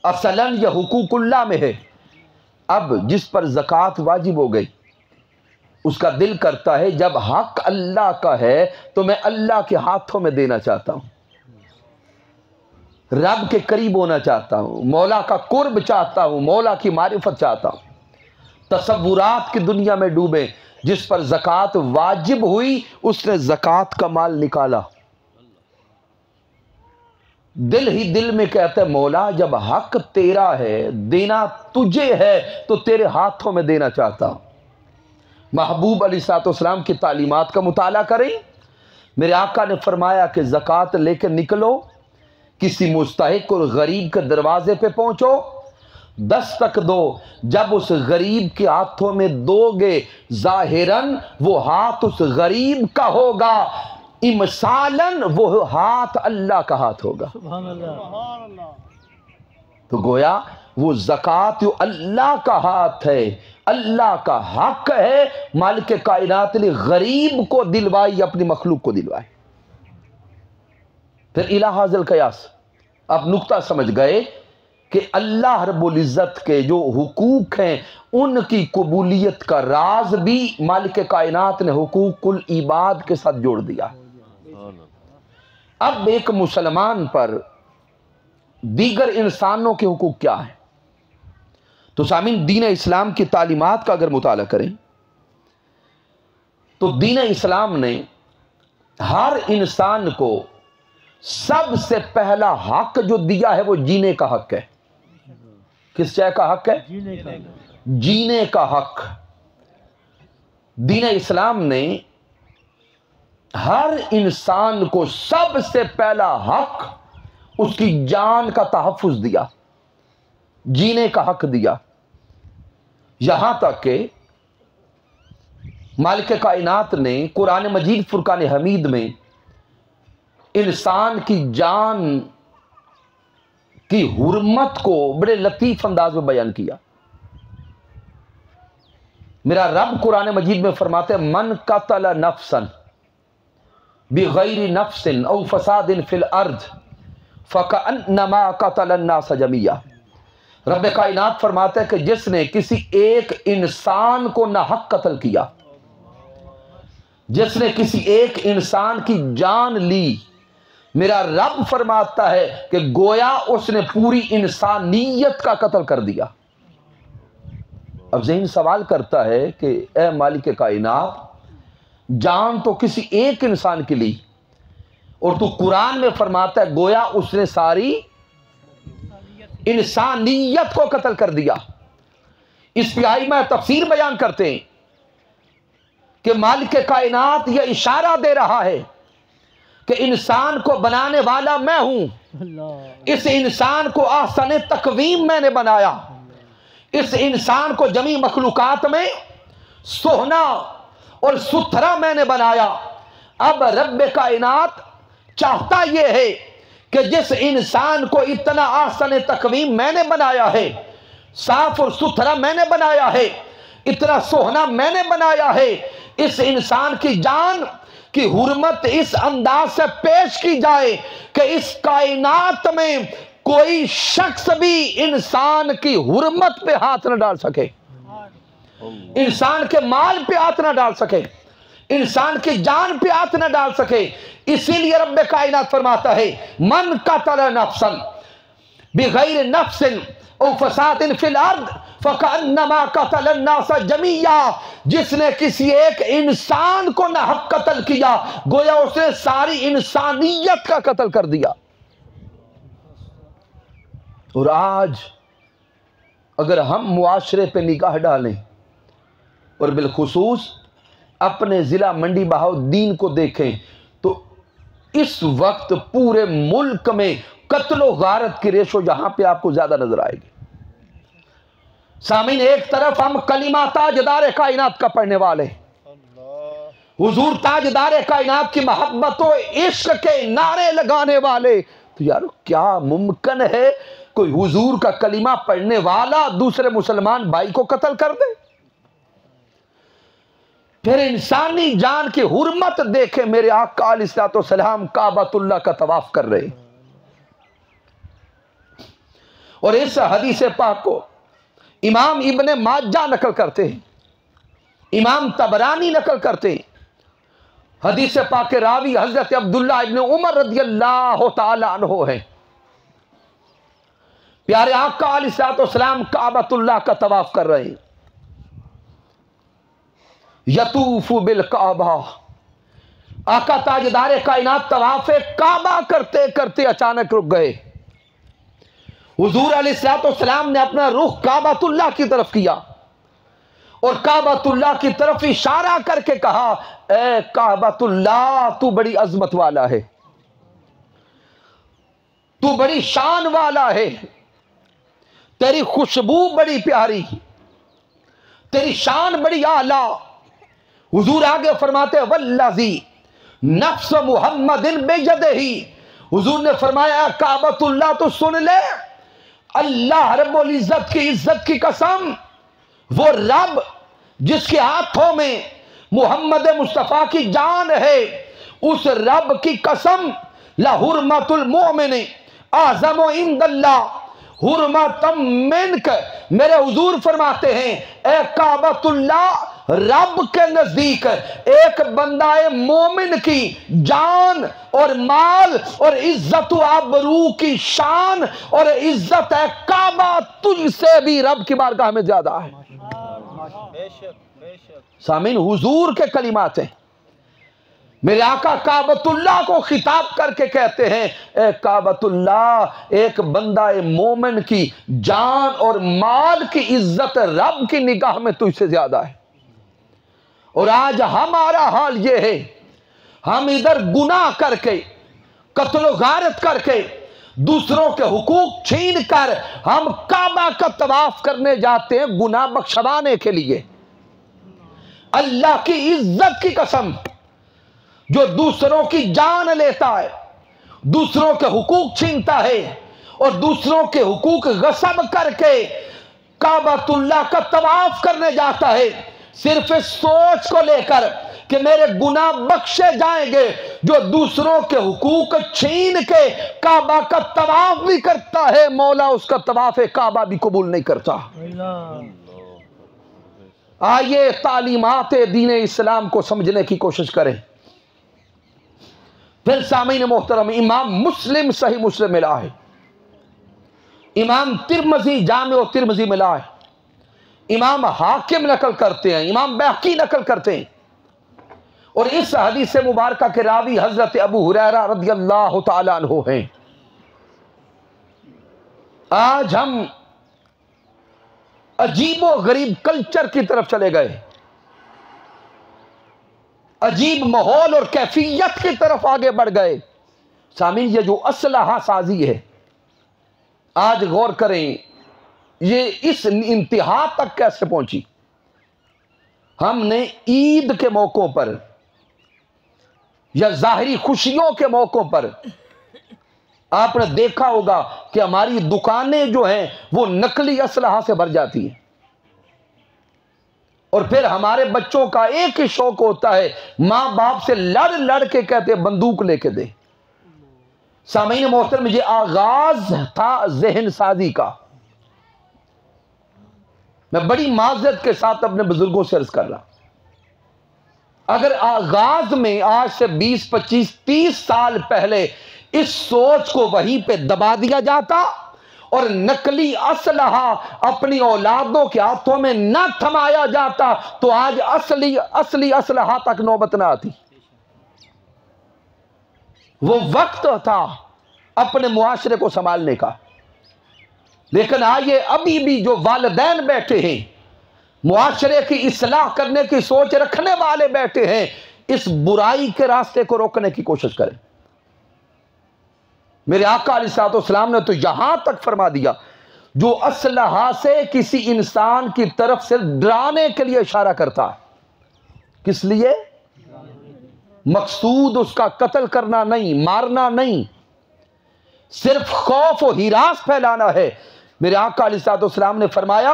असलन यह हुकूकुल्लाह में है। अब जिस पर ज़कात वाजिब हो गई, उसका दिल करता है जब हक अल्लाह का है तो मैं अल्लाह के हाथों में देना चाहता हूं, रब के करीब होना चाहता हूं, मौला का कुर्ब चाहता हूं, मौला की मारिफत चाहता हूं। तसव्वुरात की दुनिया में डूबे। जिस पर ज़कात वाजिब हुई उसने ज़कात का माल निकाला। दिल ही दिल में कहता है मौला, जब हक तेरा है, देना तुझे है, तो तेरे हाथों में देना चाहता हूं। महबूब अलैहिस्सलाम की तालीमात का मुताला करें। मेरे आका ने फरमाया कि ज़कात लेकर निकलो, किसी मुस्तहिक और गरीब के दरवाजे पे पहुंचो, दस्तक दो। जब उस गरीब के हाथों में दोगे, जाहिरन वो हाथ उस गरीब का होगा, इमसालन वो हाथ अल्लाह का हाथ होगा। तो गोया वो ज़कात जो अल्लाह का हाथ है, अल्लाह का हक है, मालिक कायनात ने गरीब को दिलवाई, अपनी मखलूक को दिलवाई। फिर इला हाज़िल कयास। अब नुक्ता समझ गए कि अल्लाह रब्बुल इज़्ज़त के जो हुकूक हैं, उनकी कबूलियत का राज भी मालिक कायनात ने हुकूकुल इबाद के साथ जोड़ दिया। अब एक मुसलमान पर दीगर इंसानों के हुकूक क्या है? तो सामीन, दीन इस्लाम की तालीमात का अगर मुताला करें तो दीन इस्लाम ने हर इंसान को सबसे पहला हक जो दिया है वो जीने का हक है। किस चीज का हक है? जीने का हक। दीन इस्लाम ने हर इंसान को सबसे पहला हक उसकी जान का तहफ़्फ़ुज़ दिया, जीने का हक दिया। यहां तक कि मालिक कायनात ने कुरान मजीद फुरकान हमीद में इंसान की जान की हुर्मत को बड़े लतीफ अंदाज में बयान किया। मेरा रब कुरान मजीद में फरमाते हैं, मन कतल नफ्सन बिगैर नफ्सिन औ फसादिन फिल अर्द फकअन्नमा कतल अन्नास जमिया। रब कायनात फरमाते हैं कि जिसने किसी एक इंसान को नाहक कत्ल किया, जिसने किसी एक इंसान की जान ली, मेरा रब फरमाता है कि गोया उसने पूरी इंसानियत का कत्ल कर दिया। अब ज़हन सवाल करता है कि ए मालिक कायनात, जान तो किसी एक इंसान की ली और तू कुरान में फरमाता है गोया उसने सारी इंसानियत को कत्ल कर दिया। इस पे आई मैं तफसीर बयान करते हैं कि मालिक कायनात यह इशारा दे रहा है कि इंसान को बनाने वाला मैं हूं। इस इंसान को आसन तकवीम मैंने बनाया। इस इंसान को जमी मखलूकात में सोहना और सुथरा मैंने बनाया। अब रब कायनात चाहता यह है कि जिस इंसान को इतना आसन तकवीम मैंने बनाया है, साफ और सुथरा मैंने बनाया है, इतना सोहना मैंने बनाया है, इस इंसान की जान की हुर्मत इस अंदाज से पेश की जाए कि इस कायनात में कोई शख्स भी इंसान की हुर्मत पे हाथ न डाल सके, इंसान के माल पे हाथ न डाल सके, इंसान की जान पे हाथ न डाल सके। इसीलिए रब्बे कायनात फरमाता है, मन कतल नफ्सन बिगैर नफ्सिन औ फसादिन फिल अर्द फकअन्नमा कतल अन्नास जमिया। जिसने किसी एक इंसान को नाहक कत्ल किया, गोया उसने सारी इंसानियत का कत्ल कर दिया। और आज अगर हम मुआशरे पे निगाह डालें और बिलखुसूस अपने ज़िला मंडी बहाउद्दीन को देखें, तो इस वक्त पूरे मुल्क में कत्लो गारत की रेशो जहां पे आपको ज्यादा नजर आएगी। सामीन, एक तरफ हम कलिमा ताजदार कायनात का पढ़ने वाले, हुजूर ताजदार कायनात की मोहब्बत और इश्क के नारे लगाने वाले, तो यार क्या मुमकिन है कोई हुजूर का कलिमा पढ़ने वाला दूसरे मुसलमान भाई को कत्ल कर दे? फिर इंसानी जान की हुर्मत देखे, मेरे आका अलैहिस्सलाम काबतुल्लाह का तवाफ कर रहे। और इस हदीस पाक को इमाम इब्ने माजा नकल करते हैं, इमाम तबरानी नकल करते हैं। हदीस पाक के रावी हजरत अब्दुल्लाह इब्ने उमर रदियल्लाहु ताला अन्हु हैं। प्यारे आका अलैहिस्सलाम काबतुल्लाह का तवाफ कर रहे हैं। यतूफु बिल काबा, आका ताजदार कायनात तवाफ काबा करते करते अचानक रुक गए। हुजूर अलैहिस्सलाम ने अपना रुख काबतुल्लाह की तरफ किया और काबतुल्लाह की तरफ इशारा करके कहा, ए काबतुल्लाह, तू बड़ी अजमत वाला है, तू बड़ी शान वाला है, तेरी खुशबू बड़ी प्यारी, तेरी शान बड़ी आला। हुजूर आगे फरमाते, वल्लज़ी नफ्स मुहम्मदिन बियदिही, हुजूर ने फरमाया काबतुल्लाह तो सुन ले, अल्लाह रब्बुल इज्जत की इज्जत की कसम, वो रब जिसके हाथों में मुहम्मद मुस्तफ़ा की जान है, उस रब की कसम, ला हुर्मतुल मोमिन आज़म इंदल्लाह हुर्मतम मिनक, मेरे हुजूर फरमाते हैं, ए काबतुल्लाह, रब के नजदीक एक बंदाए मोमिन की जान और माल और इज्जत आबरू की शान और इज्जत है काबा तुझसे भी रब की बारगाह में ज्यादा है। सामीन, हुजूर के कलिमात हैं। मेरे आका काबतुल्लाह को खिताब करके कहते हैं, ए काबतुल्लाह, एक बंदा मोमिन की जान और माल की इज्जत रब की निगाह में तुझसे ज्यादा है। और आज हमारा हाल ये है, हम इधर गुनाह करके, कत्ल गारत करके, दूसरों के हुकूक छीन कर हम काबा का तवाफ करने जाते हैं गुनाह बख्शवाने के लिए। अल्लाह की इज्जत की कसम, जो दूसरों की जान लेता है, दूसरों के हुकूक छीनता है और दूसरों के हुकूक गसब करके काबतुल्लाह का तवाफ करने जाता है, सिर्फ इस सोच को लेकर कि मेरे गुनाह बख्शे जाएंगे, जो दूसरों के हुकूक छीन के काबा का तवाफ भी करता है, मौला उसका तवाफ काबा भी कबूल नहीं करता। आइए तालीमात दीन इस्लाम को समझने की कोशिश करें। फिर सामीन मोहतरम, इमाम मुस्लिम सही मुस्लिम मिला है, इमाम तिरमजी जामे और तिरमजी मिला है, इमाम हाकिम नकल करते हैं, इमाम बैहकी नकल करते हैं। और इस हदीस मुबारक के रावी हजरत अबू हुरैरा रदियल्लाहु ताला अन्हु हैं। आज हम अजीबो गरीब कल्चर की तरफ चले गए, अजीब माहौल और कैफियत की तरफ आगे बढ़ गए। सामीन, ये जो असलहा साजी है, आज गौर करें, ये इस इंतहा तक कैसे पहुंची। हमने ईद के मौकों पर या जाहिरी खुशियों के मौकों पर आपने देखा होगा कि हमारी दुकानें जो हैं वो नकली असलहा से भर जाती हैं। और फिर हमारे बच्चों का एक ही शौक होता है, मां बाप से लड़ लड़ के कहते बंदूक लेके दे। सामीन मोहतरम, ये आगाज था जहन साजी का। मैं बड़ी माजरत के साथ अपने बुजुर्गों से अर्ज कर रहा, अगर आगाज में आज से 20, 25, 30 साल पहले इस सोच को वहीं पे दबा दिया जाता और नकली असलहा अपनी औलादों के हाथों में न थमाया जाता, तो आज असली असलहा तक नौबत ना आती। वो वक्त था अपने मुआशरे को संभालने का। लेकिन आइए, अभी भी जो वालिदैन बैठे हैं, मुआशरे की इस्लाह करने की सोच रखने वाले बैठे हैं, इस बुराई के रास्ते को रोकने की कोशिश करें। मेरे आका अलैहिस्सलाम ने तो यहां तक फरमा दिया, जो असलहा से किसी इंसान की तरफ से डराने के लिए इशारा करता है। किस लिए? मकसूद उसका कत्ल करना नहीं, मारना नहीं, सिर्फ खौफ और हिरास फैलाना है। मेरे आका अलैहिस्सलाम ने फरमाया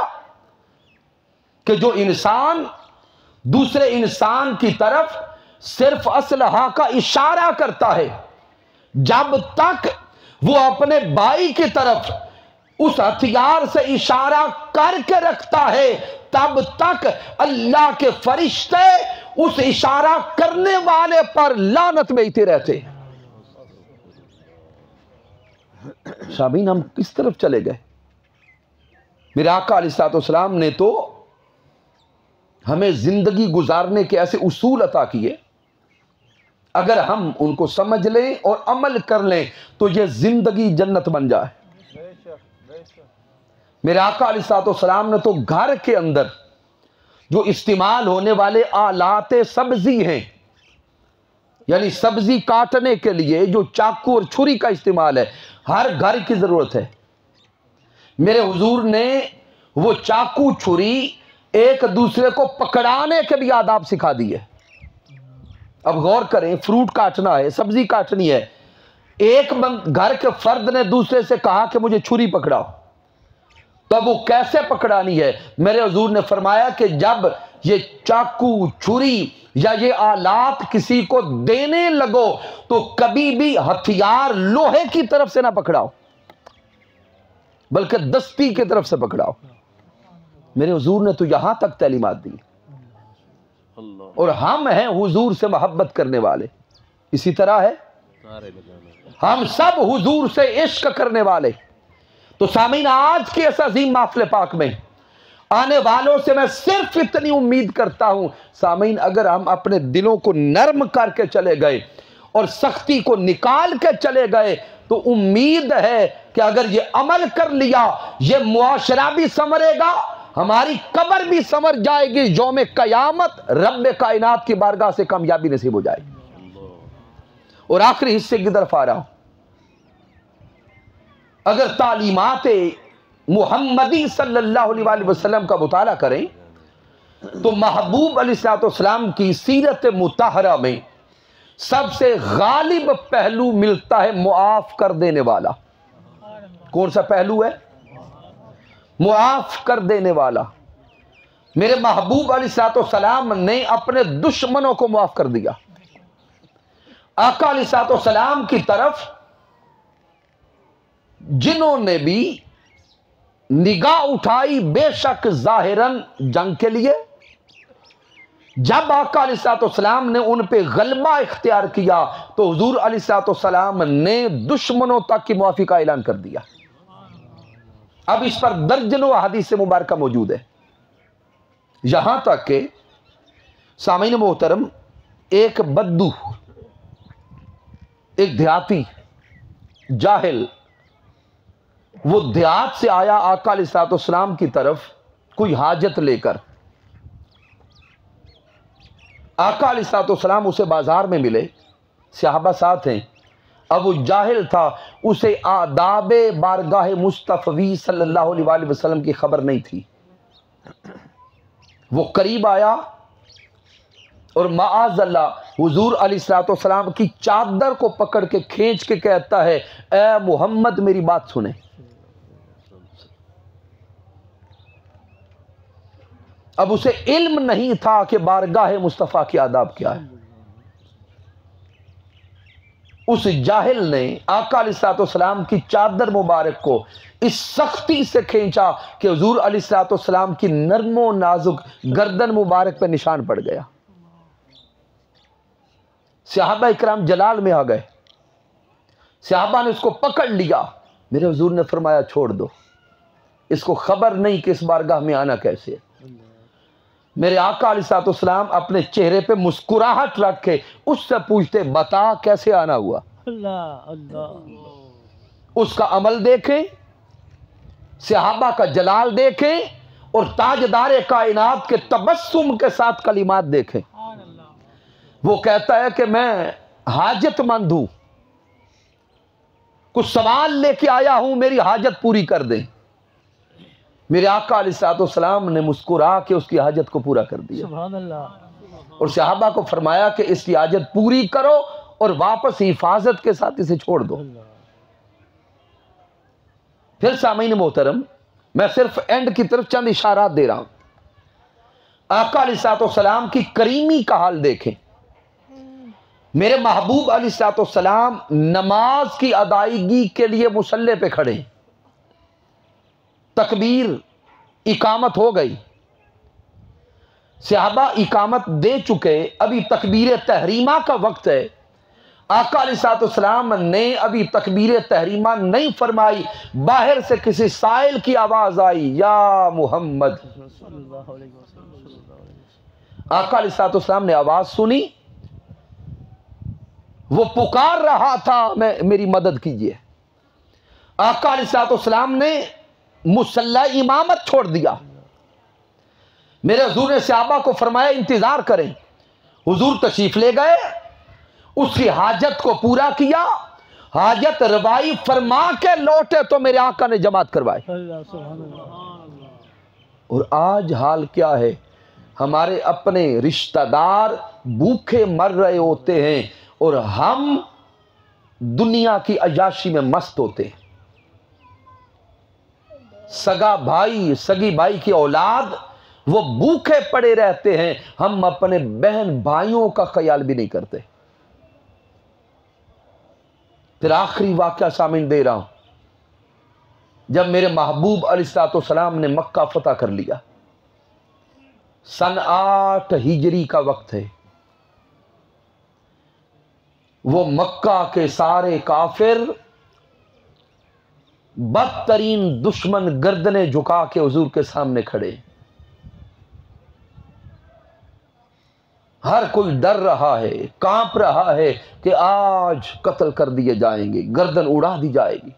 कि जो इंसान दूसरे इंसान की तरफ सिर्फ असलहा का इशारा करता है, जब तक वो अपने भाई की तरफ उस हथियार से इशारा करके रखता है, तब तक अल्लाह के फरिश्ते उस इशारा करने वाले पर लानत भेजते रहते। शाबीन, हम किस तरफ चले गए? मेरे आका अलैहिस्सलाम ने तो हमें जिंदगी गुजारने के ऐसे उसूल अता किए, अगर हम उनको समझ लें और अमल कर लें तो ये जिंदगी जन्नत बन जाए। मेरे आका अलैहिस्सलाम ने तो घर के अंदर जो इस्तेमाल होने वाले आलाते सब्जी हैं, यानी सब्जी काटने के लिए जो चाकू और छुरी का इस्तेमाल है, हर घर की जरूरत है। मेरे हुजूर ने वो चाकू छुरी एक दूसरे को पकड़ाने के भी आदाब सिखा दिए। अब गौर करें, फ्रूट काटना है, सब्जी काटनी है, एक घर के फर्द ने दूसरे से कहा कि मुझे छुरी पकड़ाओ, तो वो कैसे पकड़ानी है? मेरे हुजूर ने फरमाया कि जब ये चाकू छुरी या ये आलात किसी को देने लगो तो कभी भी हथियार लोहे की तरफ से ना पकड़ाओ, बल्कि दस्ती की तरफ से पकड़ाओ। मेरे हुजूर ने तो यहां तक तालीमात दी। और हम हैं हुजूर से मोहब्बत करने वाले, इसी तरह है हम सब हुजूर से इश्क करने वाले। तो सामीन, आज के इस अजीम महफिल पाक में आने वालों से मैं सिर्फ इतनी उम्मीद करता हूं सामीन, अगर हम अपने दिलों को नर्म करके चले गए और सख्ती को निकाल के चले गए तो उम्मीद है कि अगर ये अमल कर लिया, ये मुआशरा भी संवरेगा, हमारी कब्र भी संवर जाएगी, यौम कयामत रब्बे कायनात की बारगाह से कामयाबी नसीब हो जाएगी। और आखिरी हिस्से की तरफ आ रहा हूं। अगर तालीमात मुहम्मदी सल्लल्लाहु अलैहि वसल्लम का मुताला करें तो महबूब अलैहिस्सलाम की सीरत मुताहरा में सबसे गालिब पहलू मिलता है मुआफ कर देने वाला। कौन सा पहलू है? मुआफ कर देने वाला। मेरे महबूब अलैहिस्सलाम ने अपने दुश्मनों को मुआफ कर दिया। आका अलैहिस्सलाम की तरफ जिन्होंने भी निगाह उठाई, बेशक जाहिरन जंग के लिए, जब आका अलैहिस्सलाम ने उन पे गलबा इख्तियार किया तो हुजूर अलैहिस्सलाम ने दुश्मनों तक की मुआफी का ऐलान कर दिया। अब इस पर दर्जनों हदीस मुबारक मौजूद है। यहां तक के सामीन मोहतरम, एक बद्दू, एक देहाती जाहिल, वो देहात से आया आका अलैहिस्सलाम की तरफ कोई हाजत लेकर। आका अलैहिस्सलाम उसे बाजार में मिले, सहाबा साथ हैं। अब वो जाहिल था, उसे आदाबे बारगाह मुस्तफ़ी सल्लल्लाहु अलैहि वसल्लम की खबर नहीं थी। वो करीब आया और माअज़ल्लाह हुजूर अलैहिस्सलाम की चादर को पकड़ के खींच के कहता है, ए मोहम्मद मेरी बात सुने। अब उसे इल्म नहीं था कि बारगाह मुस्तफ़ा की आदाब क्या है। उस जाहिल ने आका अलैहिस्सलाम की चादर मुबारक को इस सख्ती से खींचा कि हुजूर अलैहिस्सलाम की नर्मो नाजुक गर्दन मुबारक पर निशान पड़ गया। सहाबा इकराम जलाल में आ गए। सहाबा ने उसको पकड़ लिया। मेरे हुजूर ने फरमाया, छोड़ दो, इसको खबर नहीं कि इस बारगाह में आना कैसे है। मेरे आका अलैहिस्सलाम अपने चेहरे पे मुस्कुराहट रख के उससे पूछते, बता कैसे आना हुआ। अल्लाह अल्लाह। उसका अमल देखें, सहाबा का जलाल देखें और ताजदार कायनात के तबस्सुम के साथ कलिमात देखें। वो कहता है कि मैं हाजतमंद हूं, कुछ सवाल लेके आया हूं, मेरी हाजत पूरी कर दें। मेरे आका अलैहिस्सलाम ने मुस्कुरा के उसकी हाजत को पूरा कर दिया। सुभान अल्लाह। और सहाबा को फरमाया कि इसकी हाजत पूरी करो और वापस हिफाजत के साथ इसे छोड़ दो। फिर सामीन मोहतरम, मैं सिर्फ एंड की तरफ चंद इशारात दे रहा हूं। आका अलैहिस्सलाम की करीमी का हाल देखें। मेरे महबूब अलैहिस्सलाम नमाज की अदायगी के लिए मुसल्ले पे खड़े, तकबीर इकामत हो गई, सहाबा इकामत दे चुके, अभी तकबीर तहरीमा का वक्त है। आका अलैहिस्सलाम ने अभी तकबीर तहरीमा नहीं फरमाई, बाहर से किसी साइल की आवाज आई, या मोहम्मद। आका अलैहिस्सलाम ने आवाज सुनी, वो पुकार रहा था, मेरी मदद कीजिए। आका अलैहिस्सलाम ने मुसल्ला इमामत छोड़ दिया। मेरे हुजूर ने सहाबा को फरमाया इंतजार करें। हुजूर तशरीफ ले गए, उसकी हाजत को पूरा किया, हाजत रवाई फरमा के लौटे तो मेरे आका ने जमात करवाई। और आज हाल क्या है, हमारे अपने रिश्तेदार भूखे मर रहे होते हैं और हम दुनिया की अयाशी में मस्त होते हैं। सगा भाई, सगी भाई की औलाद वो भूखे पड़े रहते हैं, हम अपने बहन भाइयों का ख्याल भी नहीं करते। फिर आखिरी वाकया सामने दे रहा हूं। जब मेरे महबूब अलैहिस्सलाम ने मक्का फतह कर लिया, सन 8 हिजरी का वक्त है, वो मक्का के सारे काफिर, बदतरीन दुश्मन गर्दने झुका के हुजूर के सामने खड़े। हर कोई डर रहा है, कांप रहा है कि आज कत्ल कर दिए जाएंगे, गर्दन उड़ा दी जाएगी।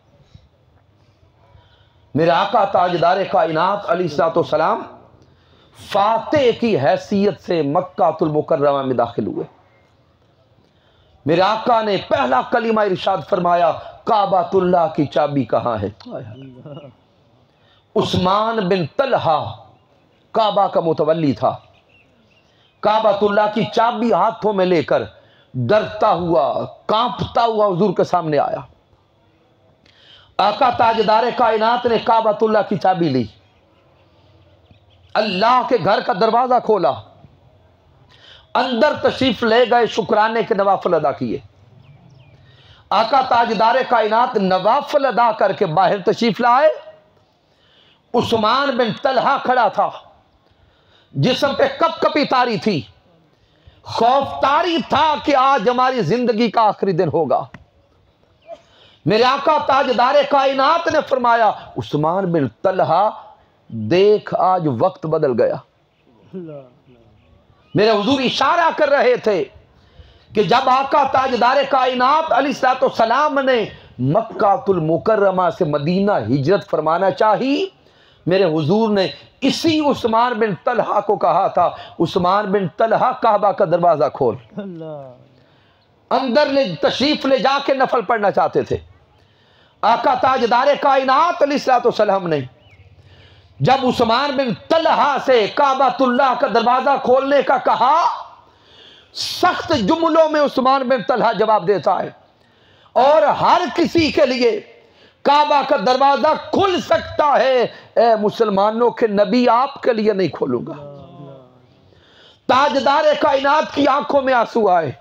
मेरे आका ताजदार कायनात अलैहिस्सलाम फातेह की हैसियत से मक्कातुल मुकर्रमा में दाखिल हुए। मेरे आका ने पहला कलीमा इरशाद फरमाया, काबातुल्लाह की चाबी कहां है? उस्मान बिन तलहा काबा का मुतवल्ली था। काबातुल्लाह की चाबी हाथों में लेकर डरता हुआ, कांपता हुआ हुजूर के सामने आया। आका ताजदार कायनात ने काबातुल्लाह की चाबी ली, अल्लाह के घर का दरवाजा खोला, अंदर तशरीफ ले गए, शुक्राने के नवाफिल अदा किए। आका ताजदार कायनात नवाफिल अदा करके बाहर तशरीफ लाए। उस्मान बिन तलहा खड़ा था, जिस्म पे कपकपी तारी थी, खौफ तारी था कि आज हमारी जिंदगी का आखिरी दिन होगा। मेरे आका ताजदार कायनात ने फरमाया, उस्मान बिन तलहा देख, आज वक्त बदल गया। मेरे हुजूर इशारा कर रहे थे कि जब आका ताजदार कायनात अलैहिस्सलाम ने मक्कातुल मुकर्रमा से मदीना हिजरत फरमाना चाही, मेरे हुजूर ने इसी उस्मान बिन तलहा को कहा था, उस्मान बिन तलहा काबा का दरवाजा खोल। अंदर ले तशरीफ ले जाके नफल पढ़ना चाहते थे। आका ताजदार कायनात अलैहिस्सलाम ने जब उस्मान बिन तलहा से काबातुल्लाह का दरवाजा खोलने का कहा, सख्त जुमलों में उस्मान बिन तलहा जवाब देता है, और हर किसी के लिए काबा का दरवाजा खुल सकता है, ए मुसलमानों के नबी आपके लिए नहीं खोलूंगा। ताजदार कायनात की आंखों में आंसू आए।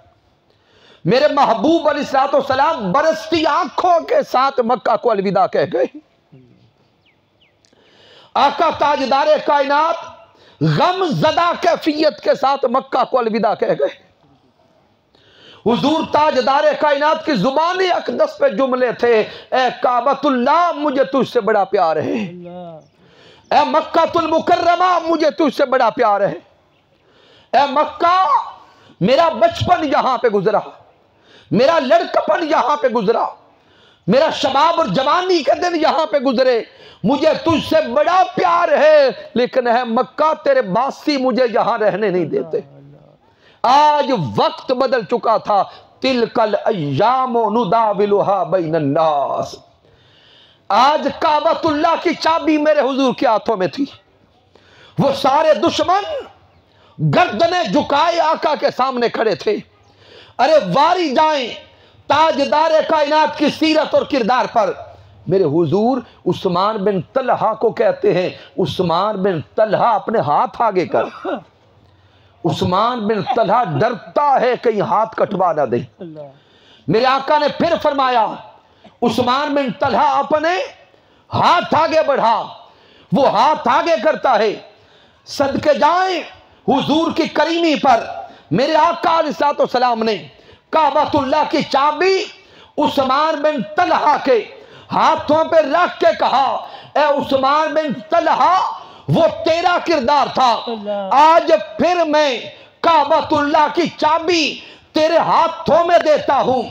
मेरे महबूब अलैहिस्सलाम बरसती आंखों के साथ मक्का को अलविदा कह गए। आका ताजदार कायनात गम ज़दा कैफियत के साथ मक्का को अलविदा कह गए। हुजूर ताजदार कायनात की जुबानी अक़दस पे जुमले थे, ए काबतुल्लाह मुझे तुझसे बड़ा प्यार है, ए मक्कातुल मुकर्रमा मुझे तुझसे बड़ा प्यार है। ए मक्का, मेरा बचपन यहां पे गुजरा, मेरा लड़कपन यहां पे गुजरा, मेरा शबाब और जवानी के दिन यहां पे गुजरे, मुझे तुझसे बड़ा प्यार है, लेकिन है मक्का तेरे बासी मुझे यहां रहने नहीं देते। आज वक्त बदल चुका था, तिलकल अय्यामु नुदाविलुहा बैनन्नास। आज काबतुल्लाह की चाबी मेरे हुजूर के हाथों में थी। वो सारे दुश्मन गर्दने झुकाए आका के सामने खड़े थे। अरे वारी जाएं ताजदार कायनात की सीरत और किरदार पर। मेरे हुजूर उस्मान बिन तलहा को कहते हैं, उस्मान बिन तलहा अपने हाथ आगे कर। उस्मान बिन तलहा डरता है कहीं हाथ कटवा ना दे। मेरे आका ने फिर फरमाया, उस्मान बिन तलहा अपने हाथ आगे बढ़ा। वो हाथ आगे करता है, सदके जाएं हुजूर की करीमी पर। मेरे आका अलैहिस्सलाम ने काबतुल्लाह की चाबी उस्मान बिन तलहा के हाथों पे रख के कहा, ए उस्मान बिन तलहा, वो तेरा किरदार था, आज फिर मैं काबतुल्लाह की चाबी तेरे हाथों में देता हूं,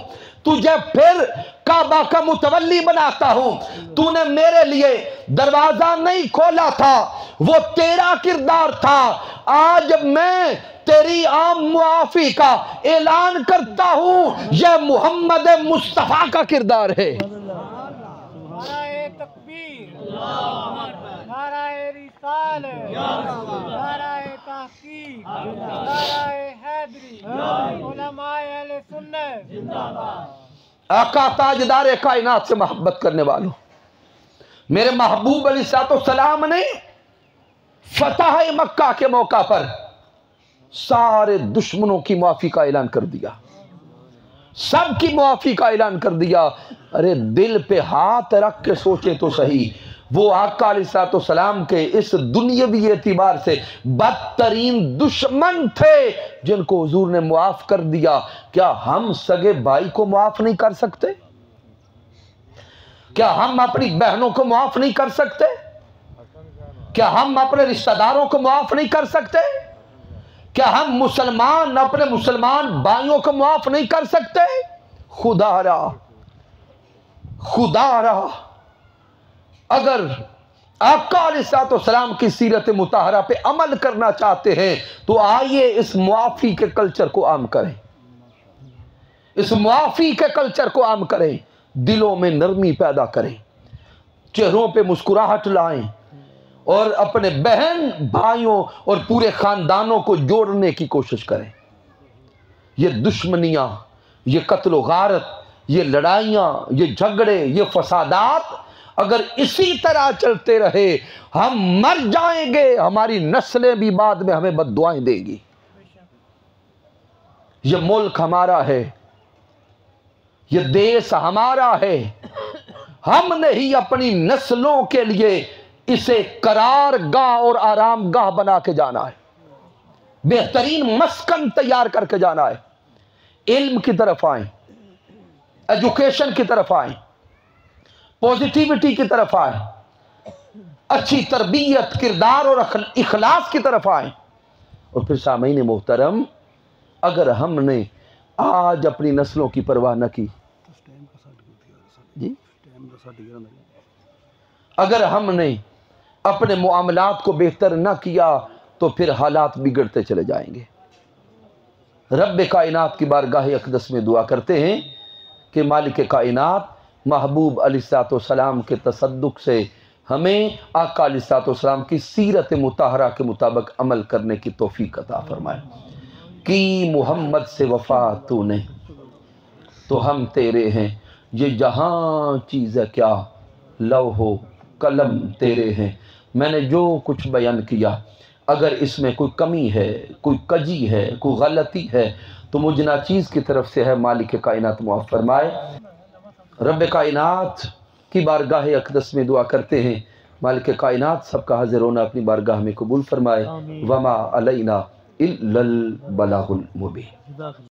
तुझे फिर काबा का मुतवल्ली बनाता हूं। तूने मेरे लिए दरवाजा नहीं खोला था, वो तेरा किरदार था, आज मैं तेरी आम मुआफी का ऐलान करता हूं। यह मोहम्मद मुस्तफा का किरदार है। नाराए तकबीर, नाराए रिसालत, नाराए तहकीक, नाराए हैदरी, उलमाए अहले सुन्नत जिंदाबाद। आका ताजदार कायनात से मोहब्बत करने वालों, मेरे महबूब अलैहिस्सलाम ने फतह मक्का के मौका पर सारे दुश्मनों की माफी का ऐलान कर दिया, सबकी माफी का ऐलान कर दिया। अरे दिल पे हाथ रख के सोचे तो सही, वो आका अलैहिस्सलाम के इस दुनियावी एतिबार से बदतरीन दुश्मन थे जिनको हुजूर ने मुआफ कर दिया। क्या हम सगे भाई को मुआफ नहीं कर सकते? क्या हम अपनी बहनों को मुआफ नहीं कर सकते? क्या हम अपने रिश्तेदारों को मुआफ नहीं कर सकते? क्या हम मुसलमान अपने मुसलमान भाइयों को मुआफ नहीं कर सकते? खुदा रहा अगर आका अलैहिस्सलाम की सीरत मुताहरा पे अमल करना चाहते हैं तो आइए इस मुआफी के कल्चर को आम करें, इस मुआफी के कल्चर को आम करें, दिलों में नरमी पैदा करें, चेहरों पे मुस्कुराहट लाएं और अपने बहन भाइयों और पूरे खानदानों को जोड़ने की कोशिश करें। ये दुश्मनियां, ये कत्लो गारत, ये लड़ाइयां, ये झगड़े, ये फसादात अगर इसी तरह चलते रहे हम मर जाएंगे, हमारी नस्लें भी बाद में हमें बद्दुआएं देगी। ये मुल्क हमारा है, ये देश हमारा है, हमने ही अपनी नस्लों के लिए इसे करार गाह और आराम गाह बना के जाना है, बेहतरीन मस्कन तैयार करके जाना है। इल्म की तरफ आए, एजुकेशन की तरफ आए, पॉजिटिविटी की तरफ आए, अच्छी तरबियत, किरदार और इखलास की तरफ आए। और फिर सामईन मोहतरम, अगर हमने आज अपनी नस्लों की परवाह न की जी, अगर हमने अपने मुआमलात को बेहतर न किया तो फिर हालात बिगड़ते चले जाएंगे। रब कायनात की बारगाह अक़दस में दुआ करते हैं कि मालिक कायनात महबूब अलैहिस्सलाम के तसद्दुक से हमें आका अलैहिस्सलाम की सीरत मुताहरा के मुताबिक अमल करने की तौफीक अता फरमाए। कि मोहम्मद से वफा तूने तो हम तेरे हैं, ये जहां चीज़ है क्या लौहो कलम तेरे हैं। मैंने जो कुछ बयान किया अगर इसमें कोई कमी है, कोई कजी है, कोई गलती है तो मुझ नाचीज़ की तरफ से है। मालिक कायनात मुआफ़ फरमाए। रब कायनात की बारगाह अक़दस में दुआ करते हैं, मालिक कायनात सबका हाज़िर होना अपनी बारगाह में कबूल फरमाए। वमा अलैना इल्लल बलागुल मुबीन।